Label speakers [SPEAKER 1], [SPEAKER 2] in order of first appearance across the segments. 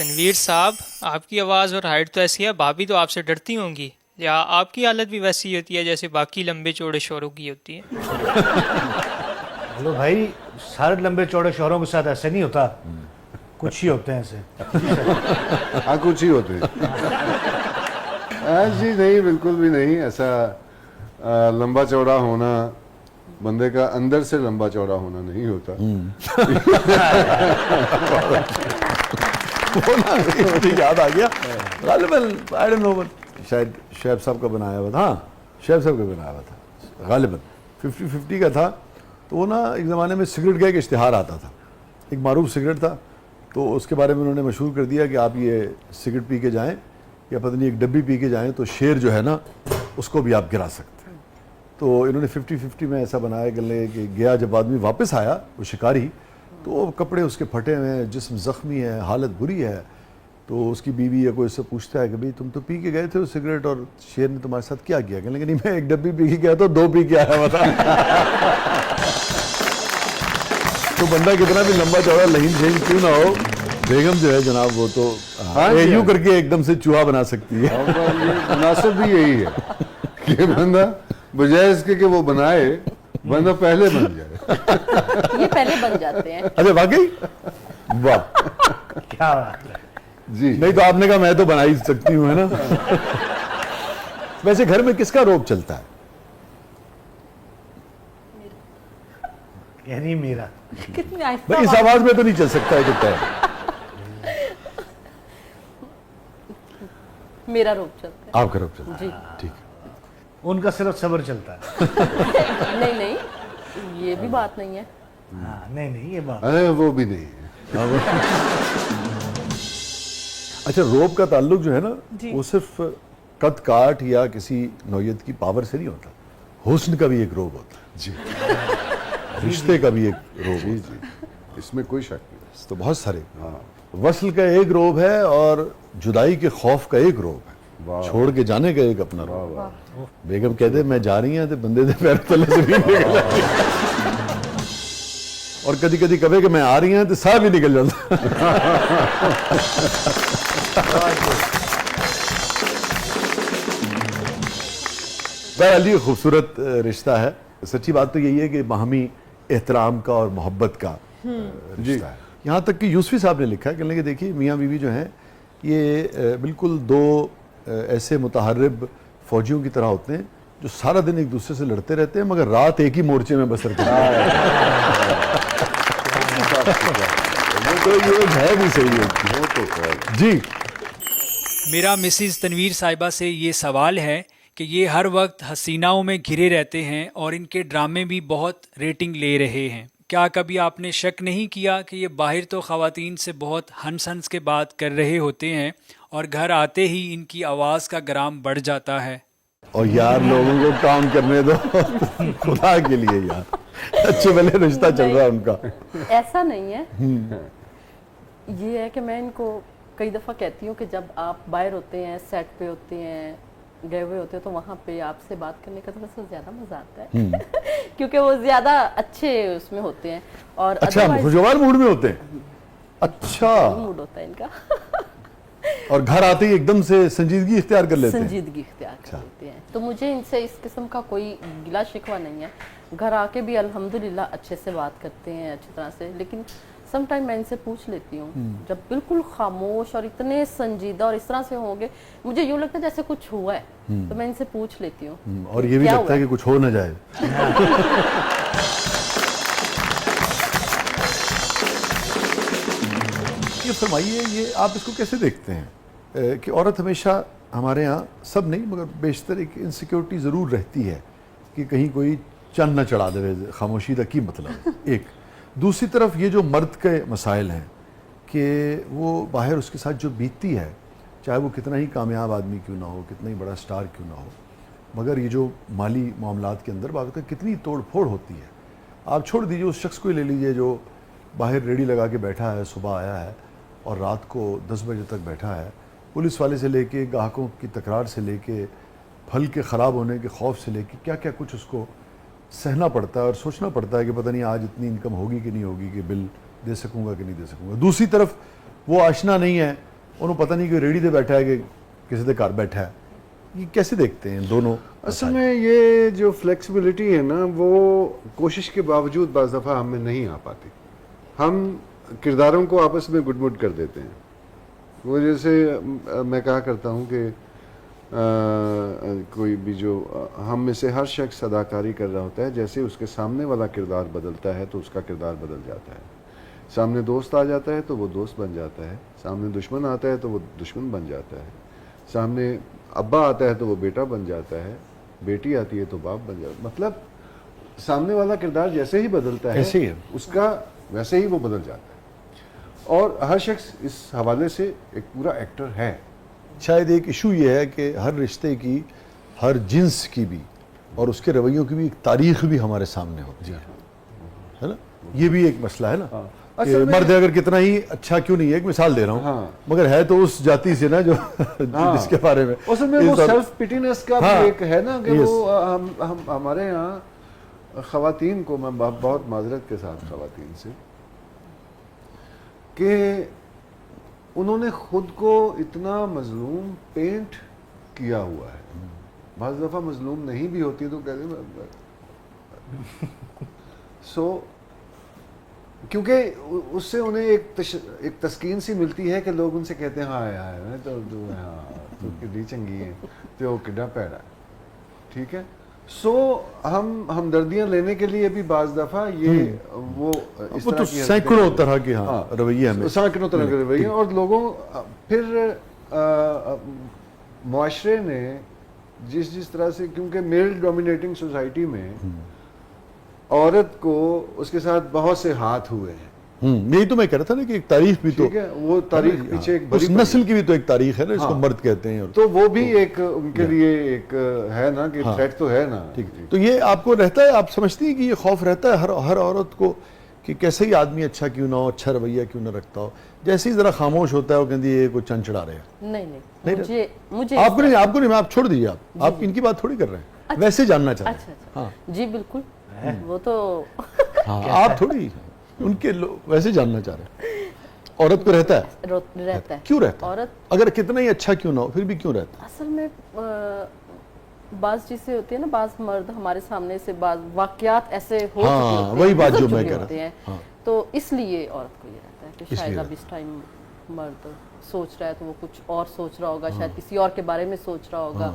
[SPEAKER 1] تنویر صاحب، آپ کی آواز اور ہائٹ تو ایسی ہے، بھابھی تو آپ سے ڈرتی ہوں گی، یا آپ کی حالت بھی ویسی ہوتی ہے جیسے باقی لمبے چوڑے شوہروں کی ہوتی ہے؟
[SPEAKER 2] ہلو بھائی، سارے لمبے چوڑے شوہروں کے ساتھ ایسے نہیں ہوتا، کچھ ہی ہوتے ہیں ایسے.
[SPEAKER 3] ہاں کچھ ہی ہوتے ہیں. جی نہیں، بالکل بھی نہیں ایسا. لمبا چوڑا ہونا بندے کا اندر سے لمبا چوڑا ہونا نہیں ہوتا.
[SPEAKER 4] یاد آ گیا غالباً شاید شعیب صاحب کا بنایا ہوا تھا. ہاں شعیب صاحب کا بنایا ہوا تھا غالباً 50-50 کا تھا. تو وہ نا ایک زمانے میں سگریٹ کا ایک اشتہار آتا تھا، ایک معروف سگریٹ تھا، تو اس کے بارے میں انہوں نے مشہور کر دیا کہ آپ یہ سگریٹ پی کے جائیں یا پتہ نہیں ایک ڈبی پی کے جائیں تو شیر جو ہے نا اس کو بھی آپ گرا سکتے ہیں. تو انہوں نے 50-50 میں ایسا بنایا کہ گیا جب آدمی واپس آیا وہ شکاری، تو کپڑے اس کے پھٹے ہوئے ہیں، جسم زخمی ہے، حالت بری ہے. تو اس کی بیوی یا کوئی اس سے پوچھتا ہے کہ بھئی تم تو پی کے گئے تھے وہ سگریٹ اور شیر نے تمہارے ساتھ کیا کیا؟ کہنے لگے نہیں، میں ایک ڈبی پی کے گیا تو 2 پی کے آیا ہوا تھا. تو بندہ کتنا بھی لمبا چوڑا لہین شہین کیوں نہ ہو، بیگم جو ہے جناب وہ تو یوں کر کے ایک دم سے چوہا بنا سکتی ہے.
[SPEAKER 3] مناسب بھی یہی ہے کہ بندہ بجائے اس کے کہ وہ بنائے، بندہ پہلے بن جائے.
[SPEAKER 5] یہ پہلے بن جاتے ہیں.
[SPEAKER 4] اچھا واقعی واہ،
[SPEAKER 2] کیا بات ہے.
[SPEAKER 3] جی
[SPEAKER 4] نہیں تو آپ نے کہا میں تو بنا ہی سکتی ہوں، ہے نا. ویسے گھر میں کس کا روب چلتا ہے؟
[SPEAKER 2] یعنی میرا.
[SPEAKER 5] کتنی آہستہ
[SPEAKER 4] بھائی اس آواز میں تو نہیں چل سکتا ہے کہتا ہے.
[SPEAKER 5] میرا روپ چلتا ہے.
[SPEAKER 4] آپ کا روب چلتا ہے.
[SPEAKER 5] جی
[SPEAKER 4] ٹھیک ہے.
[SPEAKER 2] ان کا صرف صبر چلتا ہے.
[SPEAKER 5] نہیں نہیں، یہ بھی بات نہیں ہے.
[SPEAKER 2] ہاں نہیں یہ بات.
[SPEAKER 3] ارے وہ بھی نہیں ہے.
[SPEAKER 4] اچھا روب کا تعلق جو ہے نا
[SPEAKER 5] جی.
[SPEAKER 4] وہ صرف قد کاٹ یا کسی نوعیت کی پاور سے نہیں ہوتا، حسن کا بھی ایک روب ہوتا ہے.
[SPEAKER 3] جی
[SPEAKER 4] رشتے کا بھی ایک روب
[SPEAKER 3] جی
[SPEAKER 4] ہوتا ہے.
[SPEAKER 3] جی، اس میں کوئی شک نہیں.
[SPEAKER 4] تو بہت سارے
[SPEAKER 3] ہاں
[SPEAKER 4] وصل کا ایک روب ہے اور جدائی کے خوف کا ایک روب ہے،
[SPEAKER 3] واہ.
[SPEAKER 4] چھوڑ کے جانے کا ایک اپنا
[SPEAKER 3] واہ
[SPEAKER 4] روب ہے.
[SPEAKER 3] واہ.
[SPEAKER 4] بیگم کہتے میں جا رہی ہیں تو بندے دے پیر تلے سے بھی نکل جاتی ہے. اور کدی کدی کہے کہ میں آ رہی ہیں تو سا بھی نکل جاتا. بہرحال یہ خوبصورت رشتہ ہے. سچی بات تو یہی ہے کہ باہمی احترام کا اور محبت کا رشتہ ہے. یہاں تک کہ یوسفی صاحب نے لکھا کہ دیکھیے میاں بیوی جو ہیں یہ بالکل 2 ایسے متحرب فوجیوں کی طرح ہوتے ہیں جو سارا دن ایک دوسرے سے لڑتے رہتے ہیں مگر رات ایک ہی مورچے میں بسر کرتے ہیں. تو یہ ہے بھی صحیح ہے. جی
[SPEAKER 6] میرا مسز تنویر صاحبہ سے یہ سوال ہے کہ یہ ہر وقت حسیناؤں میں گھرے رہتے ہیں اور ان کے ڈرامے بھی بہت ریٹنگ لے رہے ہیں. کیا کبھی آپ نے شک نہیں کیا کہ یہ باہر تو خواتین سے بہت ہنس کے بات کر رہے ہوتے ہیں اور گھر آتے ہی ان کی آواز کا گرام بڑھ جاتا ہے؟
[SPEAKER 4] اور یار لوگوں کو کام کرنے دو خدا کے لیے یار، اچھے بھلے رشتہ چل رہا ہے ان کا.
[SPEAKER 5] ایسا نہیں ہے. یہ ہے کہ میں ان کو کئی دفعہ کہتی ہوں کہ جب آپ باہر ہوتے ہیں، سیٹ پہ ہوتے ہیں، گئے ہوئے ہوتے ہیں، تو وہاں پہ آپ سے بات کرنے کا تھوڑا سا زیادہ مزہ آتا ہے کیونکہ وہ زیادہ اچھے اس میں ہوتے ہیں. اور
[SPEAKER 4] اچھا خوشگوار موڈ میں ہوتے ہیں. اچھا
[SPEAKER 5] موڈ ہوتا ہے ان کا.
[SPEAKER 4] اور گھر آتے ہی ایک دم سے سنجیدگی اختیار کر لیتے ہیں.
[SPEAKER 5] سنجیدگی اختیار کر لیتے ہیں. تو مجھے ان سے اس قسم کا کوئی گلا شکوہ نہیں ہے. گھر آ کے بھی الحمدللہ اچھے سے بات کرتے ہیں اچھی طرح سے. لیکن سم ٹائم میں ان سے پوچھ لیتی ہوں جب بالکل خاموش اور اتنے سنجیدہ اور اس طرح سے ہوں گے، مجھے یوں لگتا ہے جیسے کچھ ہوا ہے، تو میں ان سے پوچھ لیتی ہوں.
[SPEAKER 4] اور یہ بھی لگتا ہے کہ کچھ ہو نہ جائے. یہ فرمائیے، یہ آپ اس کو کیسے دیکھتے ہیں کہ عورت ہمیشہ ہمارے ہاں، سب نہیں مگر بیشتر، ایک انسیکیورٹی ضرور رہتی ہے کہ کہیں کوئی چند نہ چڑھا دے. خاموشی کا کی مطلب ایک. دوسری طرف یہ جو مرد کے مسائل ہیں کہ وہ باہر اس کے ساتھ جو بیتتی ہے، چاہے وہ کتنا ہی کامیاب آدمی کیوں نہ ہو، کتنا ہی بڑا سٹار کیوں نہ ہو، مگر یہ جو مالی معاملات کے اندر باقی کتنی توڑ پھوڑ ہوتی ہے. آپ چھوڑ دیجئے اس شخص کو ہی لے لیجئے جو باہر ریڑھی لگا کے بیٹھا ہے، صبح آیا ہے اور رات کو 10 بجے تک بیٹھا ہے، پولیس والے سے لے کے گاہکوں کی تکرار سے لے کے پھل کے خراب ہونے کے خوف سے لے کے کیا کیا کچھ اس کو سہنا پڑتا ہے اور سوچنا پڑتا ہے کہ پتہ نہیں آج اتنی انکم ہوگی کہ نہیں ہوگی، کہ بل دے سکوں گا کہ نہیں دے سکوں گا. دوسری طرف وہ آشنا نہیں ہے انہوں پتہ نہیں کہ ریڑھی دے بیٹھا ہے کہ کسی دے گھر بیٹھا ہے. یہ کیسے دیکھتے ہیں دونوں؟
[SPEAKER 3] اصل میں یہ جو فلیکسیبلٹی ہے نا وہ کوشش کے باوجود بعض دفعہ ہم میں نہیں آ پاتی. ہم کرداروں کو آپس میں گڈ مڈ کر دیتے ہیں. وہ جیسے میں کہا کرتا ہوں کہ کوئی بھی جو ہم میں سے ہر شخص اداکاری کر رہا ہوتا ہے، جیسے اس کے سامنے والا کردار بدلتا ہے تو اس کا کردار بدل جاتا ہے. سامنے دوست آ جاتا ہے تو وہ دوست بن جاتا ہے، سامنے دشمن آتا ہے تو وہ دشمن بن جاتا ہے، سامنے ابا آتا ہے تو وہ بیٹا بن جاتا ہے، بیٹی آتی ہے تو باپ بن جاتا ہے. مطلب سامنے والا کردار جیسے ہی بدلتا ہے
[SPEAKER 4] ایسے ہی ہے.
[SPEAKER 3] اس کا ویسے ہی وہ بدل جاتا ہے. اور ہر شخص اس حوالے سے ایک پورا ایکٹر ہے.
[SPEAKER 4] شاید ایک ایشو یہ ہے کہ ہر رشتے کی، ہر جنس کی بھی اور اس کے رویوں کی بھی ایک تاریخ بھی ہمارے سامنے ہوتی ہے نا. یہ بھی ایک مسئلہ ہے نا کہ مرد اگر کتنا ہی اچھا کیوں نہیں ہے، ایک مثال دے رہا ہوں، مگر ہے تو اس جاتی سے نا جو جس کے بارے میں
[SPEAKER 3] اصل میں وہ سیلف پیٹینس کا بھی ایک ہے نا کہ وہ ہمارے یہاں خواتین کو، میں بہت معذرت کے ساتھ خواتین سے، کہ انہوں نے خود کو اتنا مظلوم پینٹ کیا ہوا ہے. بعض دفعہ مظلوم نہیں بھی ہوتی تو کہتے ہیں سو، کیونکہ اس سے انہیں ایک تسکین سی ملتی ہے کہ لوگ ان سے کہتے ہیں ہاں تو کڈی چنگی ہے تو کڈا پیڑا ہے. ٹھیک ہے. سو ہم ہمدردیاں لینے کے لیے بھی بعض دفعہ یہ وہ اس طرح کی
[SPEAKER 4] سینکڑوں طرح کے رویے ہمیں،
[SPEAKER 3] سینکڑوں طرح کے رویے. اور لوگوں پھر معاشرے نے جس طرح سے، کیونکہ میل ڈومینیٹنگ سوسائٹی میں عورت کو اس کے ساتھ بہت سے ہاتھ ہوئے ہیں.
[SPEAKER 4] یہی تو میں کہہ رہا تھا نا کہ ایک تاریخ بھی تو،
[SPEAKER 3] وہ تاریخ پیچھے ایک بڑی
[SPEAKER 4] اس نسل کی بھی تو ایک تاریخ ہے نا، اس کو مرد کہتے ہیں.
[SPEAKER 3] تو وہ بھی ایک ان کے لیے ایک ہے نا کہ تھریٹ تو ہے نا.
[SPEAKER 4] تو یہ آپ کو رہتا ہے، آپ سمجھتی ہیں کہ یہ خوف رہتا ہے ہر عورت کو کہ کیسے ہی آدمی اچھا کیوں نہ ہو، اچھا رویہ کیوں نہ رکھتا ہو، جیسے ہی ذرا خاموش ہوتا ہے وہ کہتی ہے یہ کوئی چند چڑھا رہے ہیں.
[SPEAKER 5] نہیں مجھے
[SPEAKER 4] آپ کو نہیں، آپ چھوڑ دیجیے، آپ ان کی بات تھوڑی کر رہے ہیں، ویسے جاننا چاہتے ہیں.
[SPEAKER 5] جی بالکل، وہ تو
[SPEAKER 4] آپ تھوڑی ان کے ویسے جاننا چاہ رہے ہیں. عورت کو رہتا ہے کیوں رہتا ہے؟ اگر کتنا ہی اچھا کیوں نہ ہو پھر بھی کیوں رہتا ہے؟
[SPEAKER 5] اصل میں بعض چیزیں ہوتی ہیں نا، بعض مرد ہمارے سامنے سے بعض واقعات ایسے ہو چکے ہوتے ہیں،
[SPEAKER 4] وہی بات جو میں کہہ رہا
[SPEAKER 5] ہوں، تو اس لیے عورت کو یہ رہتا ہے کہ شاید اب اس ٹائم مرد سوچ رہا ہے تو وہ کچھ اور سوچ رہا ہوگا، شاید کسی اور کے بارے میں سوچ رہا ہوگا،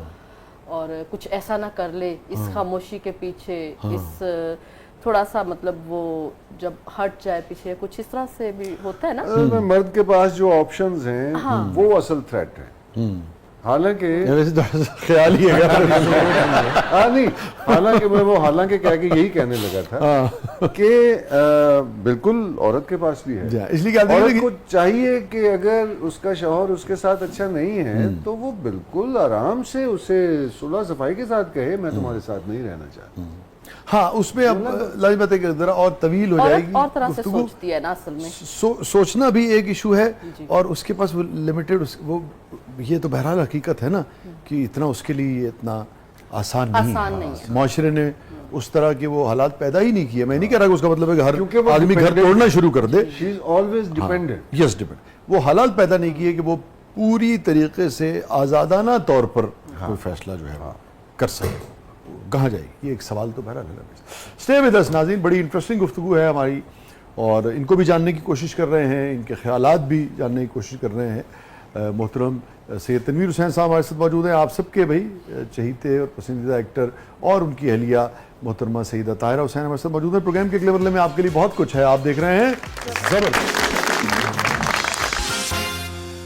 [SPEAKER 5] اور کچھ ایسا نہ کر لے اس خاموشی کے پیچھے، اس تھوڑا سا مطلب وہ جب ہٹ جائے پیچھے، کچھ اس طرح سے بھی ہوتا ہے نا.
[SPEAKER 3] مرد کے پاس جو آپشنز ہیں وہ اصل تھریٹ ہے. حالانکہ
[SPEAKER 4] خیال ہی ہے
[SPEAKER 3] نہیں، حالانکہ میں وہ حالانکہ کہہ کے یہی کہنے لگا تھا کہ بالکل عورت کے پاس بھی ہے.
[SPEAKER 4] اس لیے
[SPEAKER 3] عورت کو چاہیے کہ اگر اس کا شوہر اس کے ساتھ اچھا نہیں ہے تو وہ بالکل آرام سے اسے صلح صفائی کے ساتھ کہے میں تمہارے ساتھ نہیں رہنا چاہتا.
[SPEAKER 4] ہاں اس میں اب لازمت ہے کہ ذرا اور طویل ہو جائے گی
[SPEAKER 5] اور طرح سے سوچتی ہے نا اصل میں.
[SPEAKER 4] سوچنا بھی ایک ایشو ہے اور اس کے پاس وہ لمیٹڈ، وہ یہ تو بہرحال حقیقت ہے نا کہ اتنا اس کے لیے اتنا آسان نہیں ہے. معاشرے نے اس طرح کے وہ حالات پیدا ہی نہیں کیے. میں نہیں کہہ رہا کہ اس کا مطلب ہے کہ ہر آدمی گھر توڑنا شروع کر دے.
[SPEAKER 3] She is always dependent.
[SPEAKER 4] Yes depend. وہ حالات پیدا نہیں کیے کہ وہ پوری طریقے سے آزادانہ طور پر کوئی فیصلہ جو ہے کر سکے. کہاں جائے گی یہ ایک سوال تو بہرحال ہے. اسٹے ود اس ناظرین، بڑی انٹرسٹنگ گفتگو ہے ہماری اور ان کو بھی جاننے کی کوشش کر رہے ہیں، ان کے خیالات بھی جاننے کی کوشش کر رہے ہیں. محترم سید تنویر حسین صاحب ہمارے ساتھ موجود ہیں، آپ سب کے بھائی چہیتے اور پسندیدہ ایکٹر، اور ان کی اہلیہ محترمہ سیدہ طاہرہ حسین ہمارے ساتھ موجود ہیں. پروگرام کے اگلے مرحلے میں آپ کے لیے بہت کچھ ہے، آپ دیکھ رہے ہیں زبردست.